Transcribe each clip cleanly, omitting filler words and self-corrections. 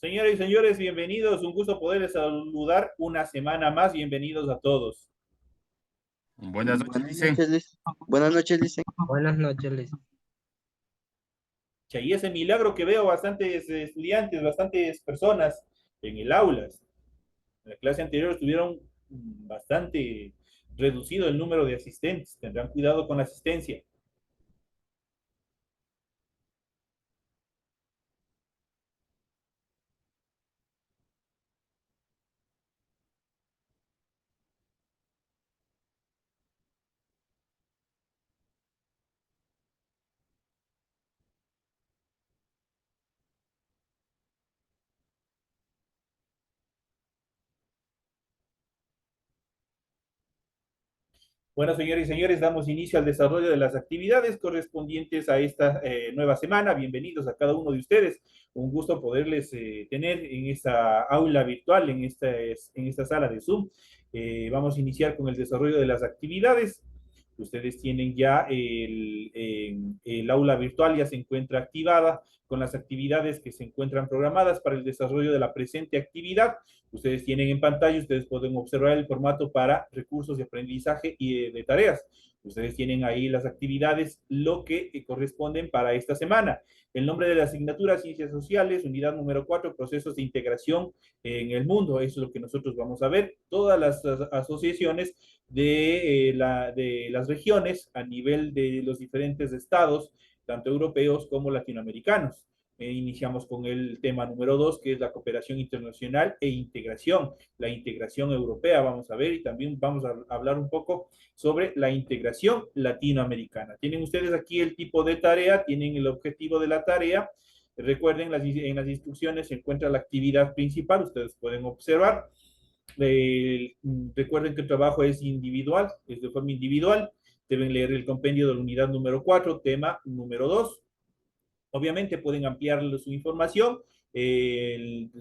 Señoras y señores, bienvenidos. Un gusto poderles saludar una semana más. Bienvenidos a todos. Buenas noches, Buenas dice. noches, Liz. Buenas noches, Lice. Buenas noches, Liz. Y ese milagro que veo bastantes estudiantes, bastantes personas en el aula. En la clase anterior estuvieron bastante reducido el número de asistentes. Tendrán cuidado con la asistencia. Bueno, señores y señores, damos inicio al desarrollo de las actividades correspondientes a esta nueva semana. Bienvenidos a cada uno de ustedes. Un gusto poderles tener en esta aula virtual, en esta sala de Zoom. Vamos a iniciar con el desarrollo de las actividades. Ustedes tienen ya el aula virtual, ya se encuentra activada con las actividades que se encuentran programadas para el desarrollo de la presente actividad. Ustedes tienen en pantalla, ustedes pueden observar el formato para recursos de aprendizaje y de tareas. Ustedes tienen ahí las actividades, lo que corresponden para esta semana. El nombre de la asignatura, Ciencias Sociales, unidad número 4, procesos de integración en el mundo. Eso es lo que nosotros vamos a ver. Todas las asociaciones de las regiones a nivel de los diferentes estados, tanto europeos como latinoamericanos. Iniciamos con el tema número 2, que es la cooperación internacional e integración, la integración europea, vamos a ver, y también vamos a hablar un poco sobre la integración latinoamericana. Tienen ustedes aquí el tipo de tarea, tienen el objetivo de la tarea. Recuerden, en las instrucciones se encuentra la actividad principal, ustedes pueden observar. Recuerden que el trabajo es individual, es de forma individual. Deben leer el compendio de la unidad número 4, tema número 2. Obviamente pueden ampliar su información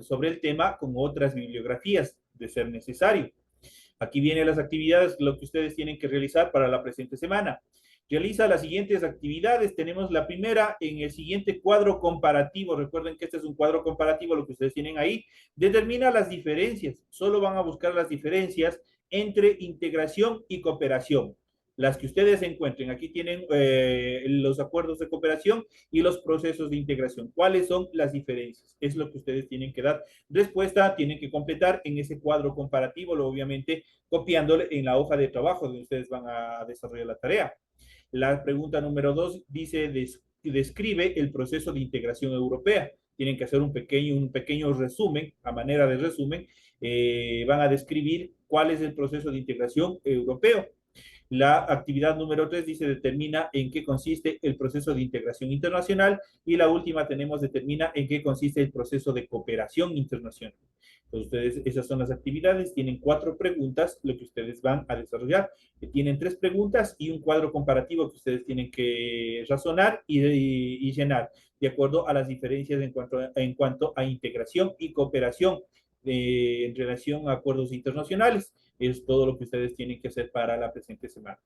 sobre el tema con otras bibliografías, de ser necesario. Aquí vienen las actividades, lo que ustedes tienen que realizar para la presente semana. Realiza las siguientes actividades. Tenemos la primera en el siguiente cuadro comparativo. Recuerden que este es un cuadro comparativo, lo que ustedes tienen ahí. Determina las diferencias. Solo van a buscar las diferencias entre integración y cooperación. Las que ustedes encuentren. Aquí tienen los acuerdos de cooperación y los procesos de integración. ¿Cuáles son las diferencias? Es lo que ustedes tienen que dar respuesta, tienen que completar en ese cuadro comparativo, obviamente copiándole en la hoja de trabajo donde ustedes van a desarrollar la tarea. La pregunta número 2 dice, describe el proceso de integración europea. Tienen que hacer un pequeño resumen, a manera de resumen, van a describir cuál es el proceso de integración europeo. La actividad número 3 dice determina en qué consiste el proceso de integración internacional y la última tenemos determina en qué consiste el proceso de cooperación internacional. Entonces, ustedes, esas son las actividades, tienen 4 preguntas, lo que ustedes van a desarrollar. Tienen 3 preguntas y un cuadro comparativo que ustedes tienen que razonar y llenar de acuerdo a las diferencias en cuanto a integración y cooperación en relación a acuerdos internacionales. Es todo lo que ustedes tienen que hacer para la presente semana.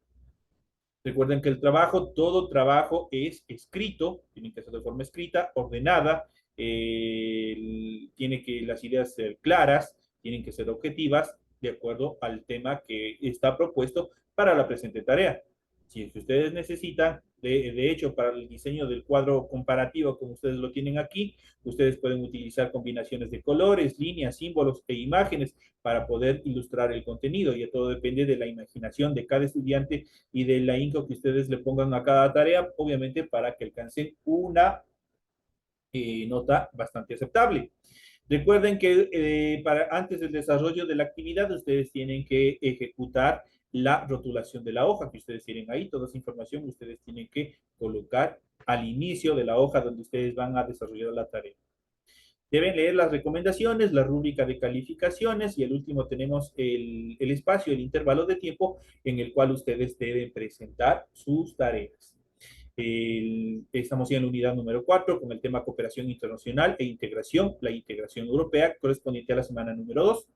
Recuerden que el trabajo, todo trabajo es escrito, tienen que hacerlo de forma escrita, ordenada, tiene que las ideas ser claras, tienen que ser objetivas, de acuerdo al tema que está propuesto para la presente tarea. Si ustedes necesitan, de hecho, para el diseño del cuadro comparativo, como ustedes lo tienen aquí, ustedes pueden utilizar combinaciones de colores, líneas, símbolos e imágenes para poder ilustrar el contenido. Y todo depende de la imaginación de cada estudiante y de la ahínco que ustedes le pongan a cada tarea, obviamente para que alcancen una nota bastante aceptable. Recuerden que antes del desarrollo de la actividad, ustedes tienen que ejecutar la rotulación de la hoja que ustedes tienen ahí. Toda esa información ustedes tienen que colocar al inicio de la hoja donde ustedes van a desarrollar la tarea. Deben leer las recomendaciones, la rúbrica de calificaciones y el último tenemos el espacio, el intervalo de tiempo en el cual ustedes deben presentar sus tareas. Estamos en la unidad número 4 con el tema cooperación internacional e integración, la integración europea correspondiente a la semana número 2.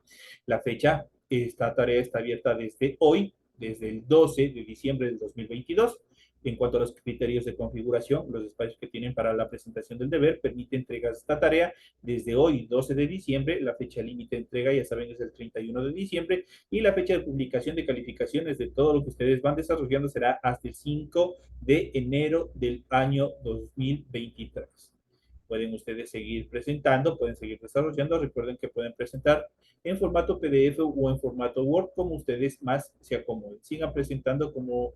La fecha, esta tarea está abierta desde hoy, desde el 12 de diciembre del 2022. En cuanto a los criterios de configuración, los espacios que tienen para la presentación del deber permiten entregas de esta tarea desde hoy, 12 de diciembre, la fecha límite de entrega, ya saben, es el 31 de diciembre, y la fecha de publicación de calificaciones de todo lo que ustedes van desarrollando será hasta el 5 de enero del año 2023. Pueden ustedes seguir presentando, pueden seguir desarrollando. Recuerden que pueden presentar en formato PDF o en formato Word, como ustedes más se acomoden. Sigan presentando como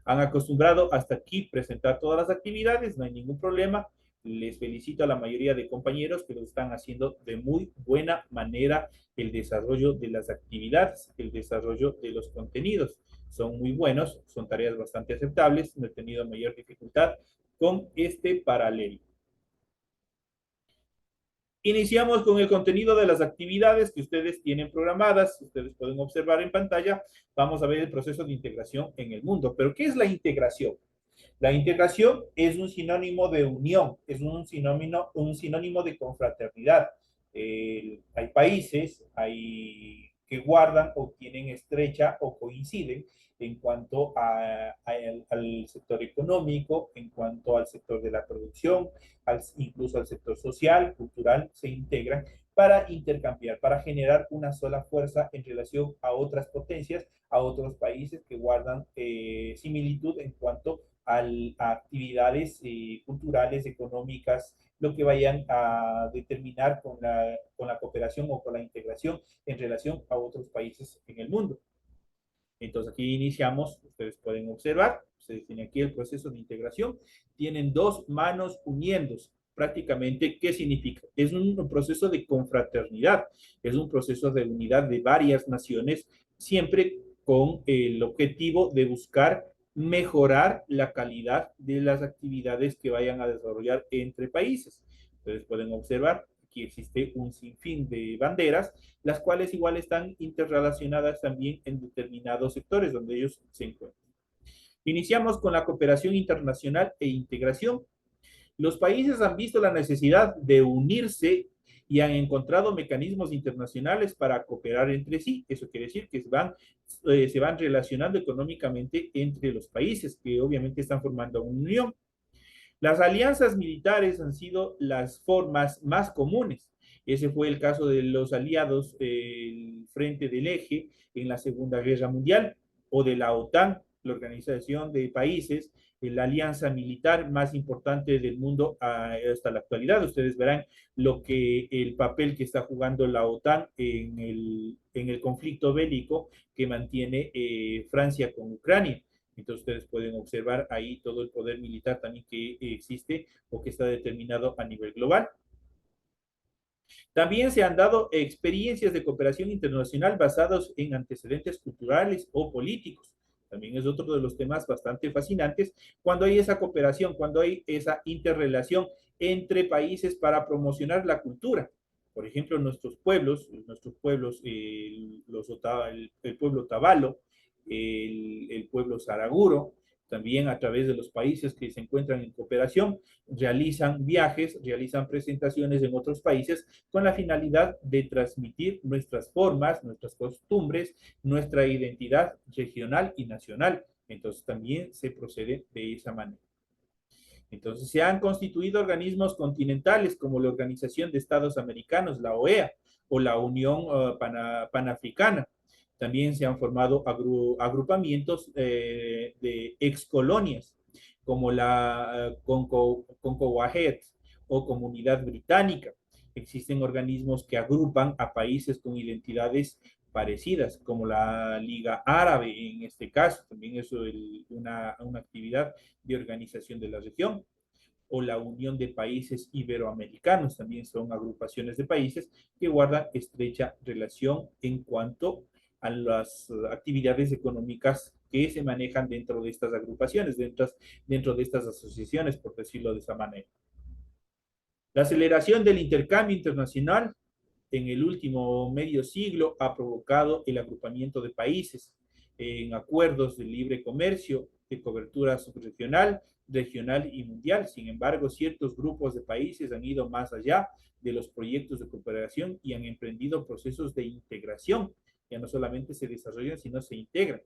han acostumbrado hasta aquí, presentar todas las actividades, no hay ningún problema. Les felicito a la mayoría de compañeros que lo están haciendo de muy buena manera, el desarrollo de las actividades, el desarrollo de los contenidos. Son muy buenos, son tareas bastante aceptables, no he tenido mayor dificultad con este paralelo. Iniciamos con el contenido de las actividades que ustedes tienen programadas. Ustedes pueden observar en pantalla. Vamos a ver el proceso de integración en el mundo. ¿Pero qué es la integración? La integración es un sinónimo de unión, es un sinónimo de confraternidad. Hay países que guardan o tienen estrecha o coinciden en cuanto al sector económico, en cuanto al sector de la producción, incluso al sector social, cultural, se integran para intercambiar, para generar una sola fuerza en relación a otras potencias, a otros países que guardan similitud en cuanto a actividades culturales, económicas, lo que vayan a determinar con la cooperación o con la integración en relación a otros países en el mundo. Entonces aquí iniciamos, ustedes pueden observar, ustedes tienen aquí el proceso de integración, tienen dos manos uniéndose. Prácticamente, ¿qué significa? Es un proceso de confraternidad, es un proceso de unidad de varias naciones, siempre con el objetivo de buscar mejorar la calidad de las actividades que vayan a desarrollar entre países. Ustedes pueden observar, aquí existe un sinfín de banderas, las cuales igual están interrelacionadas también en determinados sectores donde ellos se encuentran. Iniciamos con la cooperación internacional e integración. Los países han visto la necesidad de unirse y han encontrado mecanismos internacionales para cooperar entre sí. Eso quiere decir que se van relacionando económicamente entre los países, que obviamente están formando una unión. Las alianzas militares han sido las formas más comunes. Ese fue el caso de los aliados, el Frente del Eje en la Segunda Guerra Mundial, o de la OTAN, la Organización de Países, la alianza militar más importante del mundo hasta la actualidad. Ustedes verán el papel que está jugando la OTAN en el conflicto bélico que mantiene Francia con Ucrania. Entonces ustedes pueden observar ahí todo el poder militar también que existe o que está determinado a nivel global. También se han dado experiencias de cooperación internacional basados en antecedentes culturales o políticos. También es otro de los temas bastante fascinantes cuando hay esa cooperación, cuando hay esa interrelación entre países para promocionar la cultura. Por ejemplo, nuestros pueblos, el pueblo Tabalo, el pueblo Saraguro, también a través de los países que se encuentran en cooperación, realizan viajes, realizan presentaciones en otros países con la finalidad de transmitir nuestras formas, nuestras costumbres, nuestra identidad regional y nacional. Entonces también se procede de esa manera. Entonces se han constituido organismos continentales como la Organización de Estados Americanos, la OEA, o la Unión Panafricana. También se han formado agrupamientos de excolonias, como la CONCOWAHED o Comunidad Británica. Existen organismos que agrupan a países con identidades parecidas, como la Liga Árabe en este caso, también es una actividad de organización de la región, o la Unión de Países Iberoamericanos, también son agrupaciones de países que guardan estrecha relación en cuanto a las actividades económicas que se manejan dentro de estas agrupaciones, dentro de estas asociaciones, por decirlo de esa manera. La aceleración del intercambio internacional en el último medio siglo ha provocado el agrupamiento de países en acuerdos de libre comercio, de cobertura subregional, regional y mundial. Sin embargo, ciertos grupos de países han ido más allá de los proyectos de cooperación y han emprendido procesos de integración ya no solamente se desarrollan, sino se integran.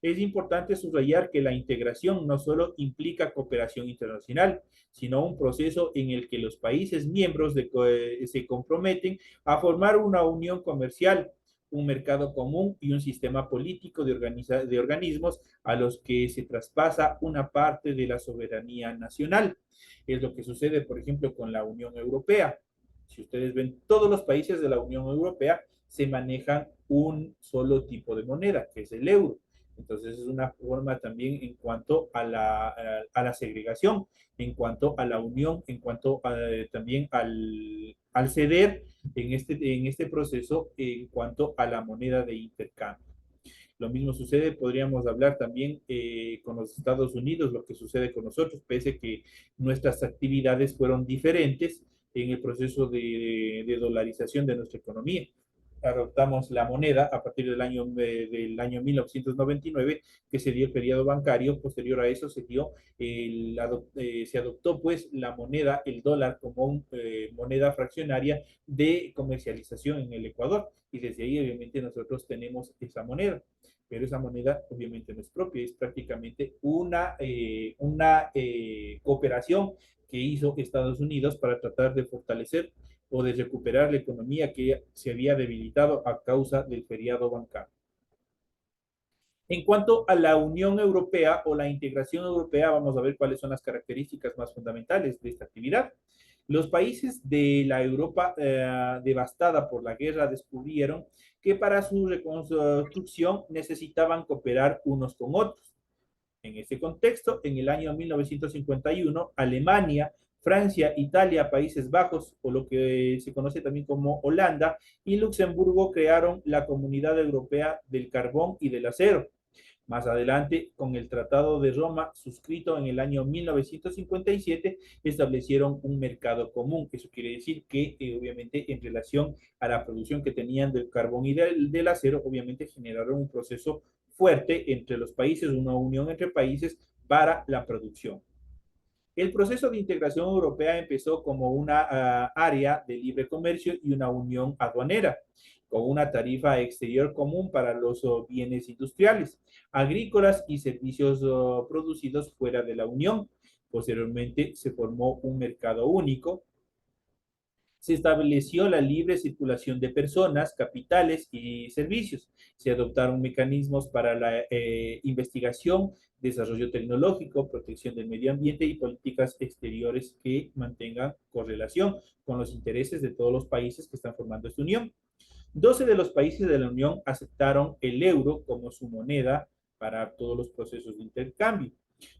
Es importante subrayar que la integración no solo implica cooperación internacional, sino un proceso en el que los países miembros se comprometen a formar una unión comercial, un mercado común y un sistema político de organismos a los que se traspasa una parte de la soberanía nacional. Es lo que sucede, por ejemplo, con la Unión Europea. Si ustedes ven, todos los países de la Unión Europea se manejan un solo tipo de moneda, que es el euro. Entonces es una forma también en cuanto a la segregación, en cuanto a la unión, en cuanto también al ceder en este proceso en cuanto a la moneda de intercambio. Lo mismo sucede, podríamos hablar también con los Estados Unidos, lo que sucede con nosotros, pese a que nuestras actividades fueron diferentes en el proceso de dolarización de nuestra economía. Adoptamos la moneda a partir del año 1999, que se dio el periodo bancario. Posterior a eso se adoptó pues la moneda, el dólar, como moneda fraccionaria de comercialización en el Ecuador. Y desde ahí obviamente nosotros tenemos esa moneda. Pero esa moneda obviamente no es propia, es prácticamente una cooperación que hizo Estados Unidos para tratar de fortalecer o de recuperar la economía que se había debilitado a causa del feriado bancario. En cuanto a la Unión Europea o la integración europea, vamos a ver cuáles son las características más fundamentales de esta actividad. Los países de la Europa devastada por la guerra descubrieron que para su reconstrucción necesitaban cooperar unos con otros. En este contexto, en el año 1951, Alemania, Francia, Italia, Países Bajos, o lo que se conoce también como Holanda, y Luxemburgo crearon la Comunidad Europea del Carbón y del Acero. Más adelante, con el Tratado de Roma, suscrito en el año 1957, establecieron un mercado común. Eso quiere decir que, obviamente, en relación a la producción que tenían del carbón y del acero, obviamente generaron un proceso fuerte entre los países, una unión entre países para la producción. El proceso de integración europea empezó como una área de libre comercio y una unión aduanera, con una tarifa exterior común para los bienes industriales, agrícolas y servicios producidos fuera de la Unión. Posteriormente se formó un mercado único. Se estableció la libre circulación de personas, capitales y servicios. Se adoptaron mecanismos para la investigación, desarrollo tecnológico, protección del medio ambiente y políticas exteriores que mantengan correlación con los intereses de todos los países que están formando esta unión. 12 de los países de la Unión aceptaron el euro como su moneda para todos los procesos de intercambio,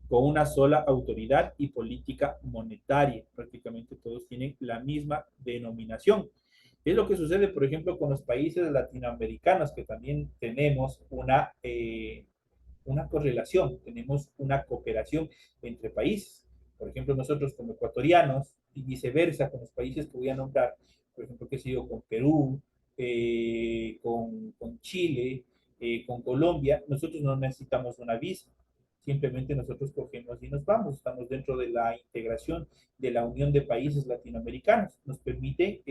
con una sola autoridad y política monetaria. Prácticamente todos tienen la misma denominación. Es lo que sucede, por ejemplo, con los países latinoamericanos, que también tenemos una correlación, tenemos una cooperación entre países. Por ejemplo, nosotros como ecuatorianos y viceversa con los países que voy a nombrar, por ejemplo, qué sé yo, con Perú, con Chile, con Colombia, nosotros no necesitamos una visa. Simplemente nosotros cogemos y nos vamos. Estamos dentro de la integración de la Unión de Países Latinoamericanos. Nos permite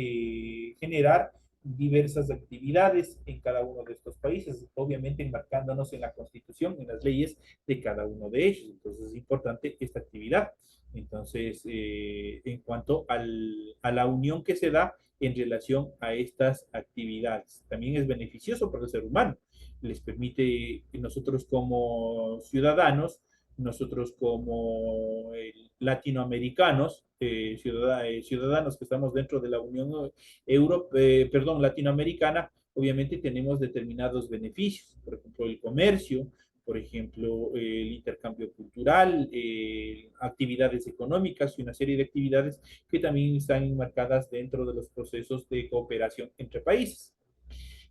generar diversas actividades en cada uno de estos países, obviamente enmarcándonos en la constitución, en las leyes de cada uno de ellos. Entonces es importante esta actividad. Entonces, en cuanto a la unión que se da en relación a estas actividades, también es beneficioso para el ser humano. Les permite nosotros como ciudadanos, nosotros como latinoamericanos, ciudadanos que estamos dentro de la Unión Latinoamericana, obviamente tenemos determinados beneficios, por ejemplo, el comercio, por ejemplo, el intercambio cultural, actividades económicas y una serie de actividades que también están enmarcadas dentro de los procesos de cooperación entre países.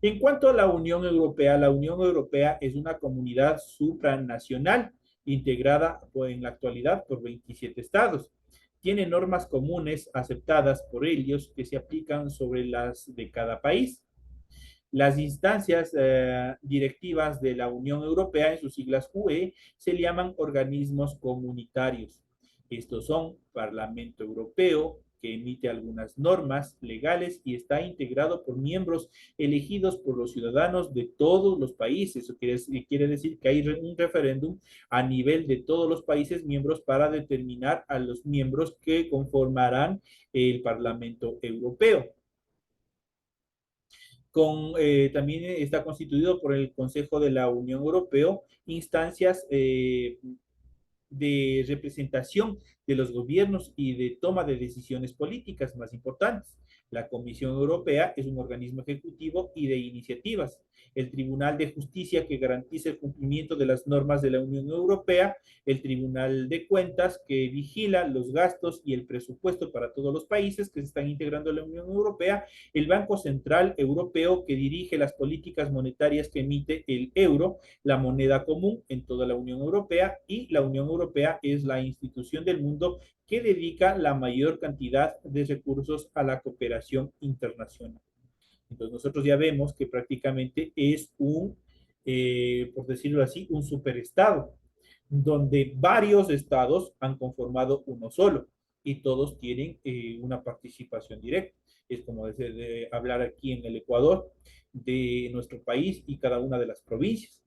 En cuanto a la Unión Europea es una comunidad supranacional integrada en la actualidad por 27 estados. Tiene normas comunes aceptadas por ellos que se aplican sobre las de cada país. Las instancias directivas de la Unión Europea, en sus siglas UE, se llaman organismos comunitarios. Estos son Parlamento Europeo, que emite algunas normas legales y está integrado por miembros elegidos por los ciudadanos de todos los países. Eso quiere decir que hay un referéndum a nivel de todos los países miembros para determinar a los miembros que conformarán el Parlamento Europeo. También está constituido por el Consejo de la Unión Europea, instancias de representación de los gobiernos y de toma de decisiones políticas más importantes. La Comisión Europea es un organismo ejecutivo y de iniciativas. El Tribunal de Justicia que garantiza el cumplimiento de las normas de la Unión Europea, el Tribunal de Cuentas que vigila los gastos y el presupuesto para todos los países que se están integrando en la Unión Europea, el Banco Central Europeo que dirige las políticas monetarias que emite el euro, la moneda común en toda la Unión Europea, y la Unión Europea es la institución del mundo que dedica la mayor cantidad de recursos a la cooperación internacional. Entonces nosotros ya vemos que prácticamente es por decirlo así, un superestado, donde varios estados han conformado uno solo y todos tienen una participación directa. Es como de hablar aquí en el Ecuador de nuestro país y cada una de las provincias.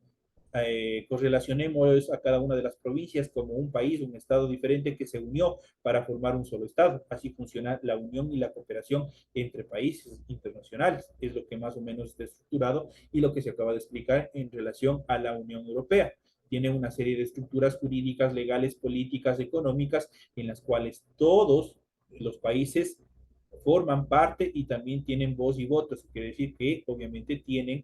Correlacionemos a cada una de las provincias como un país, un estado diferente que se unió para formar un solo estado. Así funciona la unión y la cooperación entre países internacionales. Es lo que más o menos está estructurado y lo que se acaba de explicar en relación a la Unión Europea. Tiene una serie de estructuras jurídicas, legales, políticas, económicas, en las cuales todos los países forman parte y también tienen voz y voto. Eso quiere decir que obviamente tienen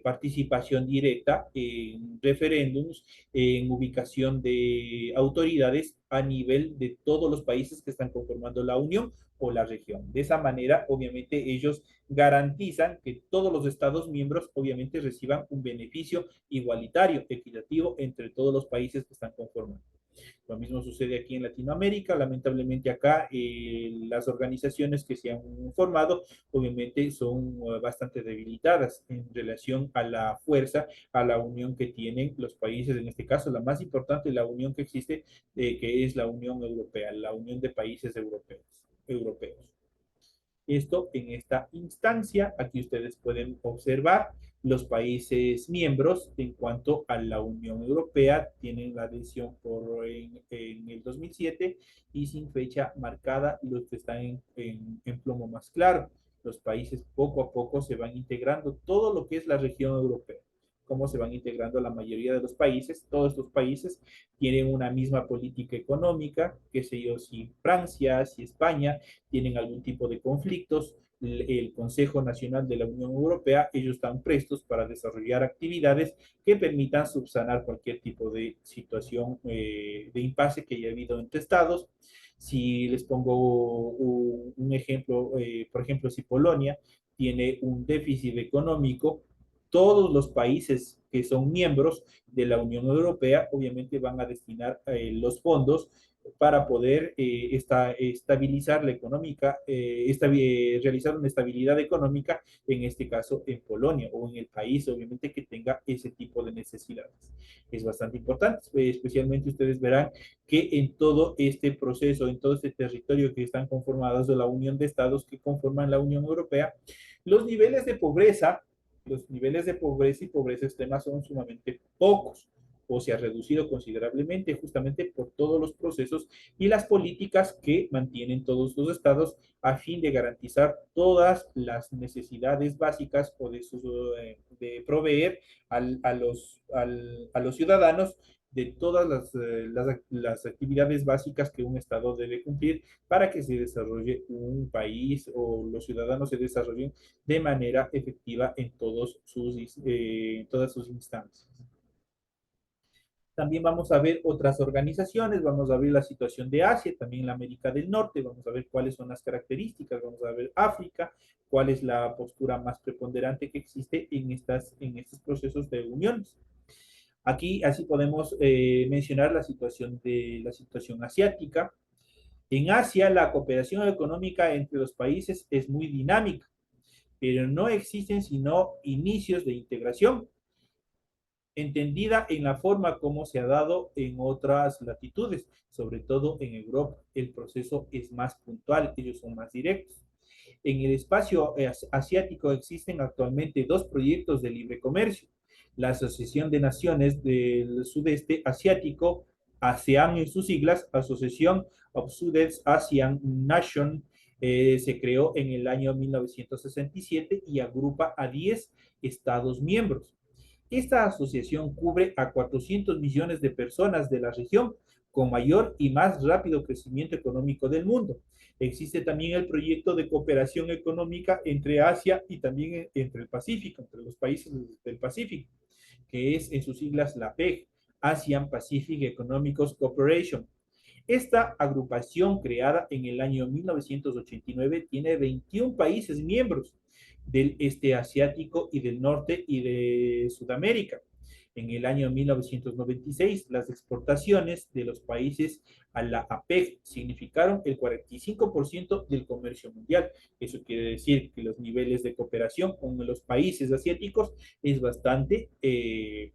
participación directa en referéndums, en ubicación de autoridades a nivel de todos los países que están conformando la Unión o la región. De esa manera, obviamente, ellos garantizan que todos los Estados miembros, obviamente, reciban un beneficio igualitario, equitativo entre todos los países que están conformando. Lo mismo sucede aquí en Latinoamérica. Lamentablemente acá las organizaciones que se han formado obviamente son bastante debilitadas en relación a la fuerza, a la unión que tienen los países. En este caso, la más importante, la unión que existe, que es la Unión Europea, la Unión de Países europeos. Esto en esta instancia, aquí ustedes pueden observar los países miembros en cuanto a la Unión Europea tienen la adhesión en el 2007 y sin fecha marcada los que están en plomo más claro. Los países poco a poco se van integrando todo lo que es la región europea. Cómo se van integrando la mayoría de los países. Todos estos países tienen una misma política económica, qué sé yo, si Francia, si España tienen algún tipo de conflictos, el Consejo Nacional de la Unión Europea, ellos están prestos para desarrollar actividades que permitan subsanar cualquier tipo de situación de impasse que haya habido entre estados. Si les pongo un ejemplo, por ejemplo, si Polonia tiene un déficit económico, todos los países que son miembros de la Unión Europea obviamente van a destinar los fondos para poder estabilizar la económica, realizar una estabilidad económica, en este caso en Polonia o en el país, obviamente, que tenga ese tipo de necesidades. Es bastante importante, especialmente ustedes verán que en todo este proceso, en todo este territorio que están conformados de la Unión de Estados que conforman la Unión Europea, los niveles de pobreza y pobreza extrema son sumamente pocos o se ha reducido considerablemente justamente por todos los procesos y las políticas que mantienen todos los estados a fin de garantizar todas las necesidades básicas o de proveer a los ciudadanos de todas las actividades básicas que un Estado debe cumplir para que se desarrolle un país o los ciudadanos se desarrollen de manera efectiva en todas sus instancias. También vamos a ver otras organizaciones, vamos a ver la situación de Asia, también la América del Norte, vamos a ver cuáles son las características, vamos a ver África, cuál es la postura más preponderante que existe en estos procesos de uniones. Aquí así podemos mencionar la situación asiática. En Asia, la cooperación económica entre los países es muy dinámica, pero no existen sino inicios de integración. entendida en la forma como se ha dado en otras latitudes, sobre todo en Europa. El proceso es más puntual, ellos son más directos. En el espacio asiático existen actualmente dos proyectos de libre comercio. La Asociación de Naciones del Sudeste Asiático, ASEAN en sus siglas, Association of Southeast Asian Nations, se creó en el año 1967 y agrupa a 10 Estados miembros. Esta asociación cubre a 400 millones de personas de la región con mayor y más rápido crecimiento económico del mundo. Existe también el proyecto de cooperación económica entre Asia y también entre el Pacífico, entre los países del Pacífico, que es en sus siglas la PEC, Asian Pacific Economic Cooperation. Esta agrupación, creada en el año 1989, tiene 21 países miembros del este asiático y del norte y de Sudamérica. En el año 1996, las exportaciones de los países a la APEC significaron el 45% del comercio mundial. Eso quiere decir que los niveles de cooperación con los países asiáticos es bastante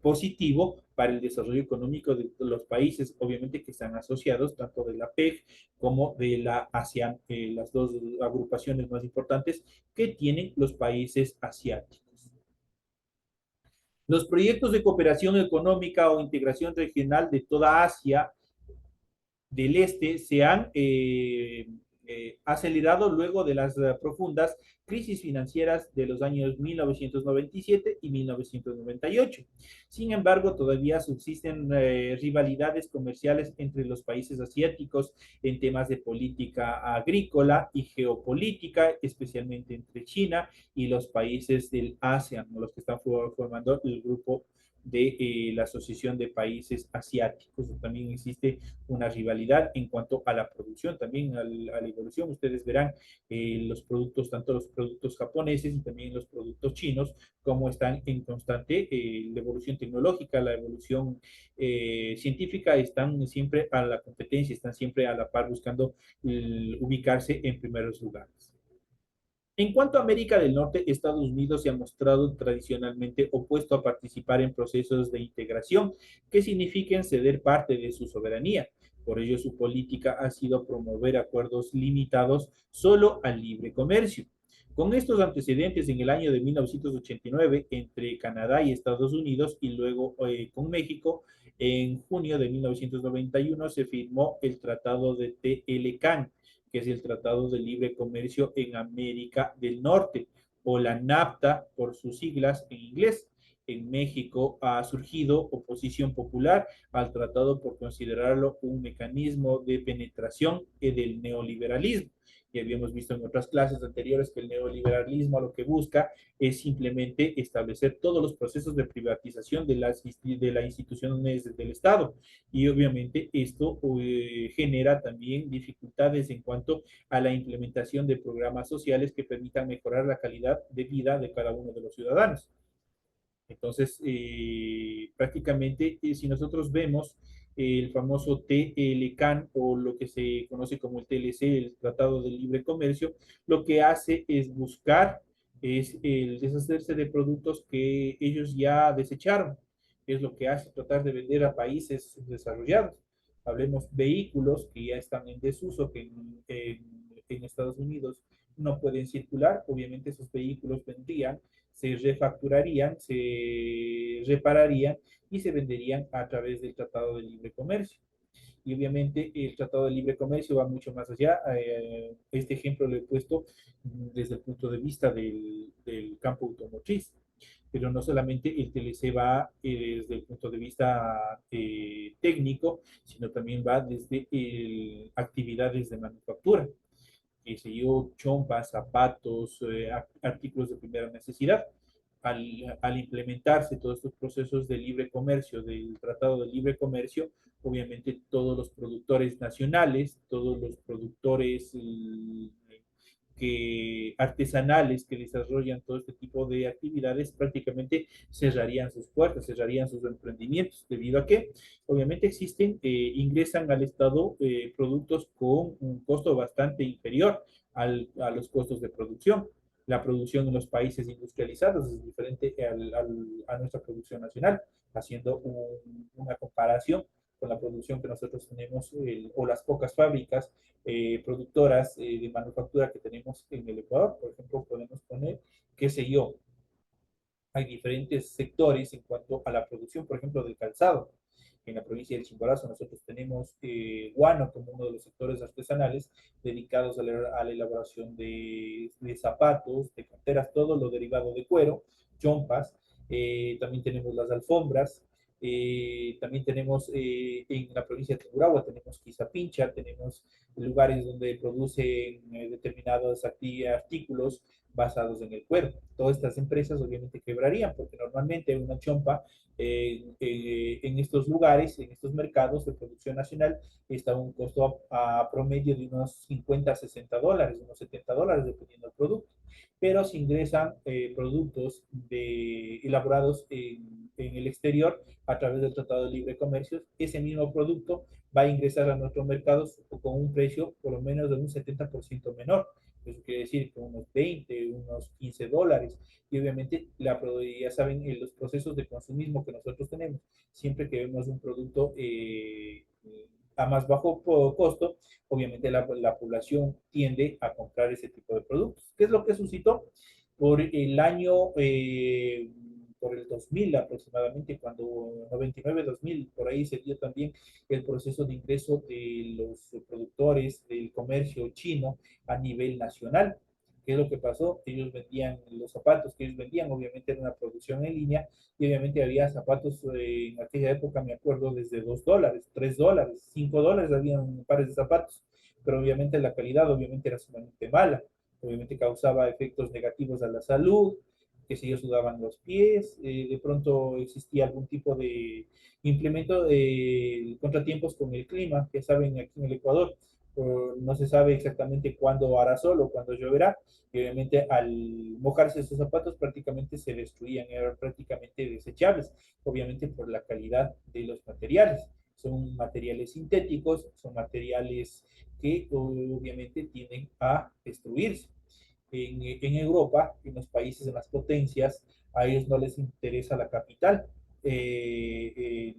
positivo para el desarrollo económico de los países, obviamente que están asociados tanto de la APEC como de la ASEAN, las dos agrupaciones más importantes que tienen los países asiáticos. Los proyectos de cooperación económica o integración regional de toda Asia del Este se han acelerado luego de las profundas crisis financieras de los años 1997 y 1998. Sin embargo, todavía subsisten rivalidades comerciales entre los países asiáticos en temas de política agrícola y geopolítica, especialmente entre China y los países del ASEAN, los que están formando el grupo de la Asociación de Países Asiáticos. También existe una rivalidad en cuanto a la producción, también a la evolución. Ustedes verán los productos, tanto los productos japoneses y también los productos chinos, cómo están en constante la evolución tecnológica, la evolución científica, están siempre a la competencia, están siempre a la par buscando ubicarse en primeros lugares. En cuanto a América del Norte, Estados Unidos se ha mostrado tradicionalmente opuesto a participar en procesos de integración que signifiquen ceder parte de su soberanía. Por ello, su política ha sido promover acuerdos limitados solo al libre comercio. Con estos antecedentes, en el año de 1989, entre Canadá y Estados Unidos, y luego con México, en junio de 1991 se firmó el Tratado de TLCAN, que es el Tratado de Libre Comercio en América del Norte, o la NAFTA por sus siglas en inglés. En México ha surgido oposición popular al tratado por considerarlo un mecanismo de penetración del neoliberalismo. Y habíamos visto en otras clases anteriores que el neoliberalismo lo que busca es simplemente establecer todos los procesos de privatización de las instituciones del Estado. Y obviamente esto genera también dificultades en cuanto a la implementación de programas sociales que permitan mejorar la calidad de vida de cada uno de los ciudadanos. Entonces, prácticamente, si nosotros vemos el famoso TLCAN o lo que se conoce como el TLC, el Tratado de Libre Comercio, lo que hace es buscar es el deshacerse de productos que ellos ya desecharon, es lo que hace tratar de vender a países subdesarrollados. Hablemos vehículos que ya están en desuso, que en Estados Unidos no pueden circular, obviamente esos vehículos vendrían, se refacturarían, se repararían y se venderían a través del Tratado de Libre Comercio. Y obviamente el Tratado de Libre Comercio va mucho más allá. Este ejemplo lo he puesto desde el punto de vista del campo automotriz, pero no solamente el TLC va desde el punto de vista técnico, sino también va desde actividades de manufactura, qué sé yo, chompas, zapatos, artículos de primera necesidad. Al implementarse todos estos procesos de libre comercio, del Tratado de Libre Comercio, obviamente todos los productores nacionales, todos los productores artesanales que desarrollan todo este tipo de actividades prácticamente cerrarían sus puertas, cerrarían sus emprendimientos, debido a que obviamente ingresan al Estado productos con un costo bastante inferior a los costos de producción. la producción en los países industrializados es diferente a nuestra producción nacional, haciendo una comparación con la producción que nosotros tenemos o las pocas fábricas productoras de manufactura que tenemos en el Ecuador. Por ejemplo, podemos poner, qué sé yo, hay diferentes sectores en cuanto a la producción, por ejemplo, del calzado. En la provincia del Chimborazo nosotros tenemos guano como uno de los sectores artesanales dedicados a la elaboración de zapatos, de carteras, todo lo derivado de cuero, chompas. También tenemos las alfombras. También tenemos en la provincia de Tungurahua, tenemos Quizapincha, tenemos lugares donde producen determinados artículos basados en el cuero. Todas estas empresas obviamente quebrarían porque normalmente una chompa en estos lugares, en estos mercados de producción nacional, está a un costo a promedio de unos 50 a 60 dólares, unos 70 dólares, dependiendo del producto. Pero si ingresan productos elaborados en el exterior a través del Tratado de Libre Comercio, ese mismo producto va a ingresar a nuestros mercados con un precio por lo menos de un 70% menor. Eso quiere decir que unos 20, unos 15 dólares. Y obviamente, ya saben, los procesos de consumismo que nosotros tenemos, siempre que vemos un producto a más bajo costo, obviamente la población tiende a comprar ese tipo de productos. ¿Qué es lo que suscitó? Por el año, por el 2000 aproximadamente, cuando 99-2000, por ahí se dio también el proceso de ingreso de los productores del comercio chino a nivel nacional. ¿Qué es lo que pasó? Ellos vendían los zapatos que ellos vendían, obviamente era una producción en línea, y obviamente había zapatos en aquella época, me acuerdo, desde 2 dólares, 3 dólares, 5 dólares habían pares de zapatos, pero obviamente la calidad obviamente era sumamente mala, obviamente causaba efectos negativos a la salud, que si ellos sudaban los pies, de pronto existía algún tipo de implemento de contratiempos con el clima, que saben aquí en el Ecuador, no se sabe exactamente cuándo hará sol o cuándo lloverá, y obviamente al mojarse esos zapatos prácticamente se destruían, eran prácticamente desechables, obviamente por la calidad de los materiales. Son materiales sintéticos, son materiales que obviamente tienden a destruirse. En Europa, en los países, en las potencias, a ellos no les interesa la capital,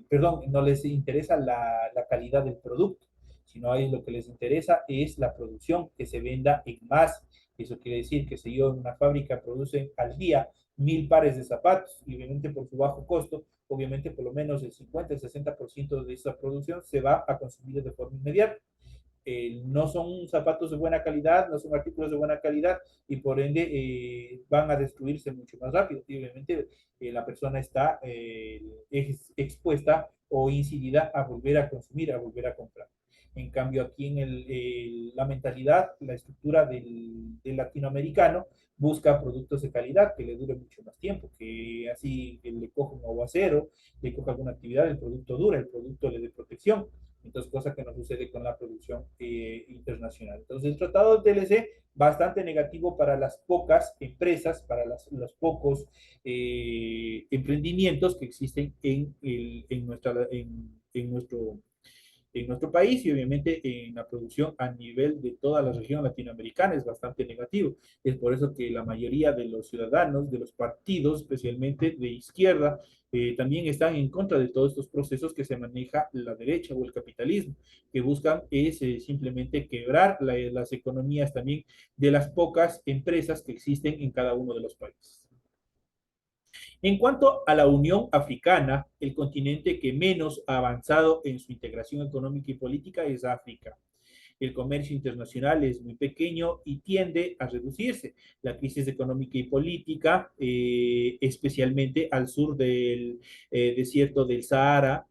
perdón, no les interesa la calidad del producto, sino a ellos lo que les interesa es la producción, que se venda en más. Eso quiere decir que si yo en una fábrica producen al día 1000 pares de zapatos, y obviamente por su bajo costo, obviamente por lo menos el 50, el 60% de esa producción se va a consumir de forma inmediata. No son zapatos de buena calidad, no son artículos de buena calidad y por ende van a destruirse mucho más rápido. Y obviamente la persona está expuesta o incidida a volver a consumir, a volver a comprar. En cambio, aquí en la mentalidad, la estructura del latinoamericano busca productos de calidad que le dure mucho más tiempo, que así que le coja un aguacero, le coja alguna actividad, el producto dura, el producto le dé protección. Entonces, cosa que no sucede con la producción internacional. Entonces, el tratado de TLC, bastante negativo para las pocas empresas, para los pocos emprendimientos que existen en nuestro país y obviamente en la producción a nivel de toda la región latinoamericana es bastante negativo. Es por eso que la mayoría de los ciudadanos, de los partidos, especialmente de izquierda, también están en contra de todos estos procesos que se maneja la derecha o el capitalismo, que buscan es simplemente quebrar las economías también de las pocas empresas que existen en cada uno de los países. En cuanto a la Unión Africana, el continente que menos ha avanzado en su integración económica y política es África. El comercio internacional es muy pequeño y tiende a reducirse. La crisis económica y política, especialmente al sur del desierto del Sahara,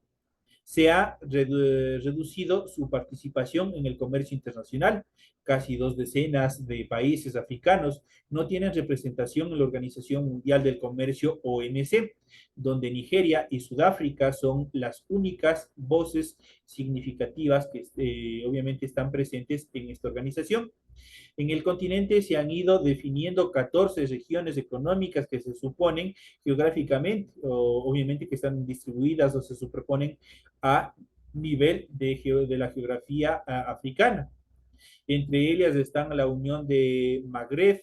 se ha reducido su participación en el comercio internacional. Casi 2 decenas de países africanos no tienen representación en la Organización Mundial del Comercio OMC, donde Nigeria y Sudáfrica son las únicas voces significativas que obviamente están presentes en esta organización. En el continente se han ido definiendo 14 regiones económicas que se suponen geográficamente, obviamente que están distribuidas o se superponen a nivel de la geografía africana. Entre ellas están la Unión de Magreb,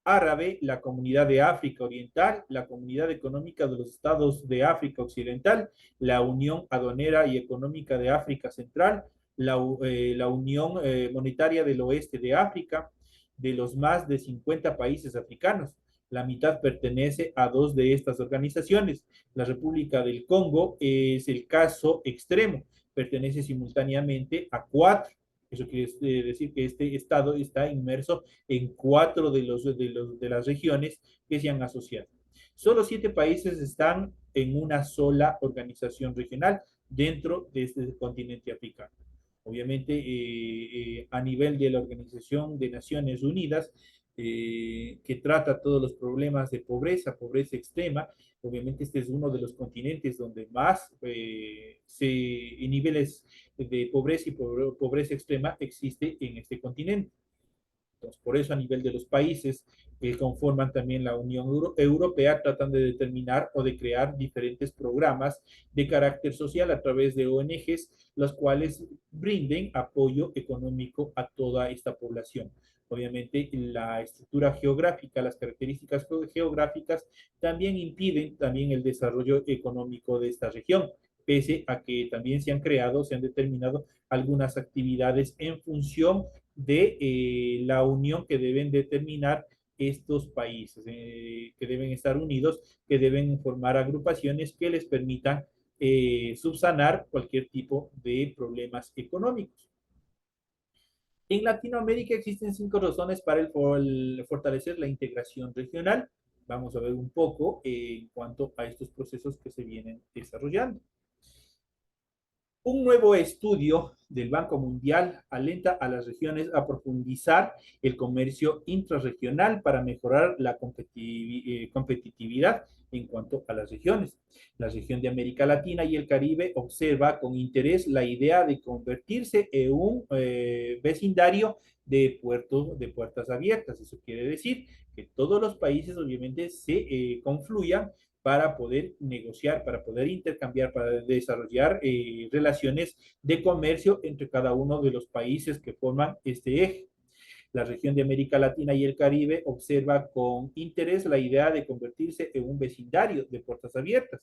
Árabe, la Comunidad de África Oriental, la Comunidad Económica de los Estados de África Occidental, la Unión Aduanera y Económica de África Central, la Unión Monetaria del Oeste de África, de los más de 50 países africanos. La mitad pertenece a dos de estas organizaciones. La República del Congo es el caso extremo, pertenece simultáneamente a cuatro. Eso quiere decir que este estado está inmerso en cuatro de las regiones que se han asociado. Solo 7 países están en una sola organización regional dentro de este continente africano. Obviamente, a nivel de la Organización de Naciones Unidas, que trata todos los problemas de pobreza, pobreza extrema, obviamente este es uno de los continentes donde más niveles de pobreza y pobreza extrema existe en este continente. Entonces, por eso a nivel de los países que conforman también la Unión Europea tratan de determinar o de crear diferentes programas de carácter social a través de ONGs, los cuales brinden apoyo económico a toda esta población. Obviamente la estructura geográfica, las características geográficas también impiden también el desarrollo económico de esta región, pese a que también se han creado, se han determinado algunas actividades en función de la unión que deben determinar estos países, que deben estar unidos, que deben formar agrupaciones que les permitan subsanar cualquier tipo de problemas económicos. En Latinoamérica existen 5 razones para fortalecer la integración regional. Vamos a ver un poco en cuanto a estos procesos que se vienen desarrollando. Un nuevo estudio del Banco Mundial alenta a las regiones a profundizar el comercio intrarregional para mejorar la competitividad en cuanto a las regiones. La región de América Latina y el Caribe observa con interés la idea de convertirse en un vecindario de puertas abiertas. Eso quiere decir que todos los países obviamente se confluyan para poder negociar, para poder intercambiar, para desarrollar relaciones de comercio entre cada uno de los países que forman este eje. La región de América Latina y el Caribe observa con interés la idea de convertirse en un vecindario de puertas abiertas.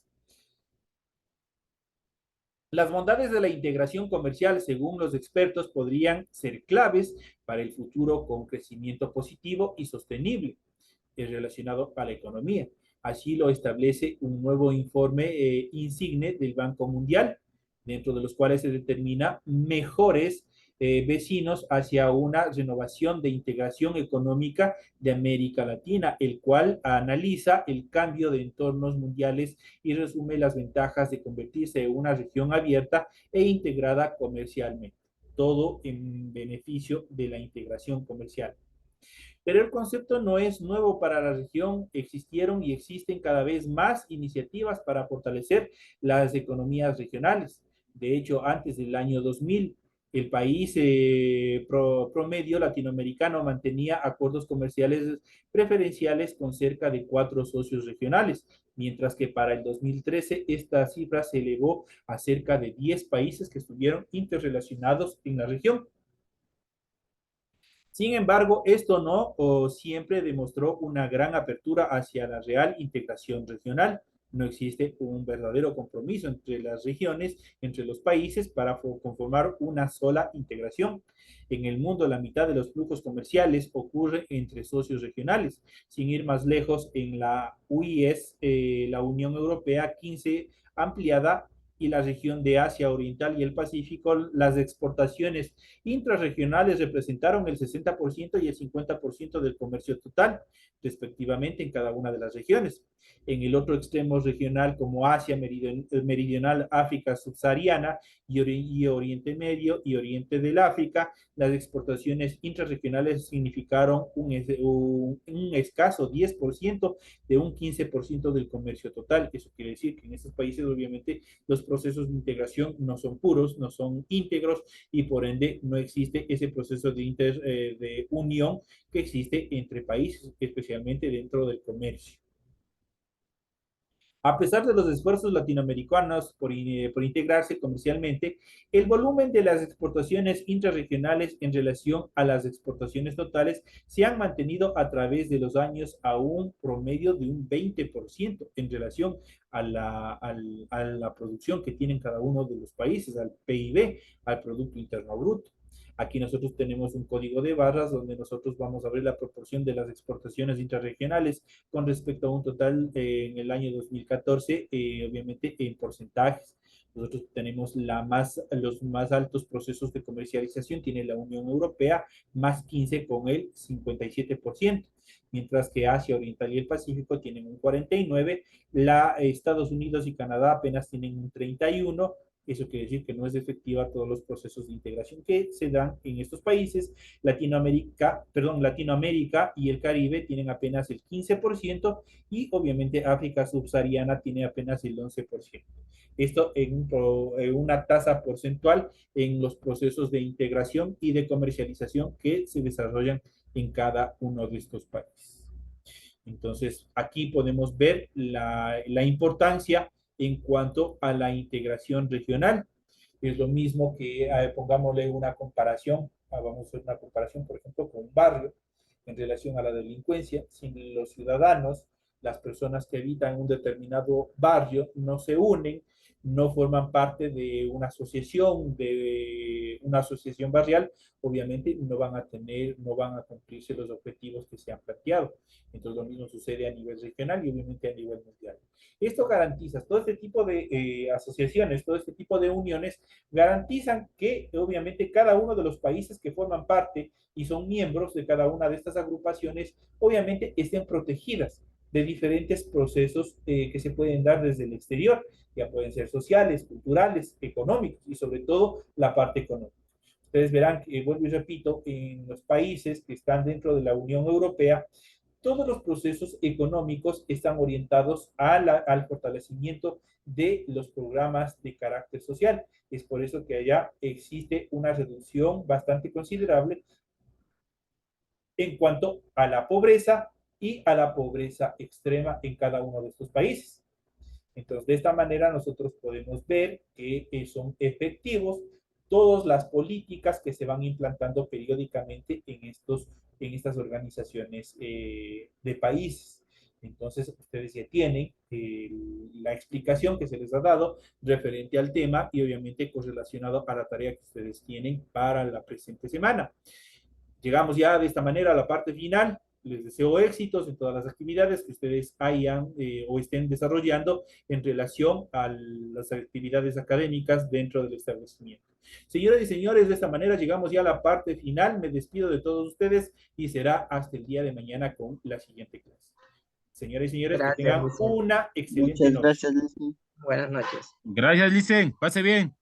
Las bondades de la integración comercial, según los expertos, podrían ser claves para el futuro con crecimiento positivo y sostenible relacionado a la economía. Así lo establece un nuevo informe insigne del Banco Mundial, dentro de los cuales se determina mejores vecinos hacia una renovación de integración económica de América Latina, el cual analiza el cambio de entornos mundiales y resume las ventajas de convertirse en una región abierta e integrada comercialmente, todo en beneficio de la integración comercial. Pero el concepto no es nuevo para la región, existieron y existen cada vez más iniciativas para fortalecer las economías regionales. De hecho, antes del año 2000, el país promedio latinoamericano mantenía acuerdos comerciales preferenciales con cerca de 4 socios regionales, mientras que para el 2013 esta cifra se elevó a cerca de 10 países que estuvieron interrelacionados en la región. Sin embargo, esto no siempre demostró una gran apertura hacia la real integración regional. No existe un verdadero compromiso entre las regiones, entre los países, para conformar una sola integración. En el mundo, la mitad de los flujos comerciales ocurre entre socios regionales. Sin ir más lejos, en la UIS, la Unión Europea 15 ampliada, y la región de Asia Oriental y el Pacífico, las exportaciones intrarregionales representaron el 60% y el 50% del comercio total, respectivamente, en cada una de las regiones. En el otro extremo regional, como Asia Meridional, África Subsahariana y Oriente Medio y Oriente del África, las exportaciones intrarregionales significaron un escaso 10% de un 15% del comercio total. Eso quiere decir que en estos países, obviamente, los procesos de integración no son puros, no son íntegros, y por ende no existe ese proceso de unión que existe entre países, especialmente dentro del comercio. A pesar de los esfuerzos latinoamericanos por integrarse comercialmente, el volumen de las exportaciones intrarregionales en relación a las exportaciones totales se han mantenido a través de los años a un promedio de un 20% en relación a la producción que tienen cada uno de los países, al PIB, al Producto Interno Bruto. Aquí nosotros tenemos un código de barras donde nosotros vamos a ver la proporción de las exportaciones intrarregionales con respecto a un total en el año 2014, obviamente en porcentajes. Nosotros tenemos los más altos procesos de comercialización, tiene la Unión Europea, más 15 con el 57%, mientras que Asia Oriental y el Pacífico tienen un 49%, Estados Unidos y Canadá apenas tienen un 31%. Eso quiere decir que no es efectiva todos los procesos de integración que se dan en estos países. Latinoamérica y el Caribe tienen apenas el 15% y obviamente África subsahariana tiene apenas el 11%. Esto en una tasa porcentual en los procesos de integración y de comercialización que se desarrollan en cada uno de estos países. Entonces, aquí podemos ver la importancia en cuanto a la integración regional. Es lo mismo que, pongámosle una comparación, vamos a hacer una comparación, por ejemplo, con un barrio en relación a la delincuencia. Si los ciudadanos, las personas que habitan un determinado barrio, no se unen, no forman parte de una asociación barrial, obviamente no van a cumplirse los objetivos que se han planteado. Entonces lo mismo sucede a nivel regional y obviamente a nivel mundial. Esto garantiza, todo este tipo de asociaciones, todo este tipo de uniones, garantizan que obviamente cada uno de los países que forman parte y son miembros de cada una de estas agrupaciones, obviamente estén protegidas de diferentes procesos que se pueden dar desde el exterior, ya pueden ser sociales, culturales, económicos y sobre todo la parte económica. Ustedes verán que, vuelvo y repito, en los países que están dentro de la Unión Europea, todos los procesos económicos están orientados al fortalecimiento de los programas de carácter social. Es por eso que allá existe una reducción bastante considerable en cuanto a la pobreza y a la pobreza extrema en cada uno de estos países. Entonces, de esta manera nosotros podemos ver que son efectivos todas las políticas que se van implantando periódicamente en estas organizaciones de países. Entonces, ustedes ya tienen la explicación que se les ha dado referente al tema y obviamente correlacionado a la tarea que ustedes tienen para la presente semana. Llegamos ya de esta manera a la parte final. Les deseo éxitos en todas las actividades que ustedes hayan o estén desarrollando en relación a las actividades académicas dentro del establecimiento. Señoras y señores, de esta manera llegamos ya a la parte final. Me despido de todos ustedes y será hasta el día de mañana con la siguiente clase. Señoras y señores, que tengan una excelente Muchas noche. gracias, Leslie. Buenas noches. Gracias, Licen. Pase bien.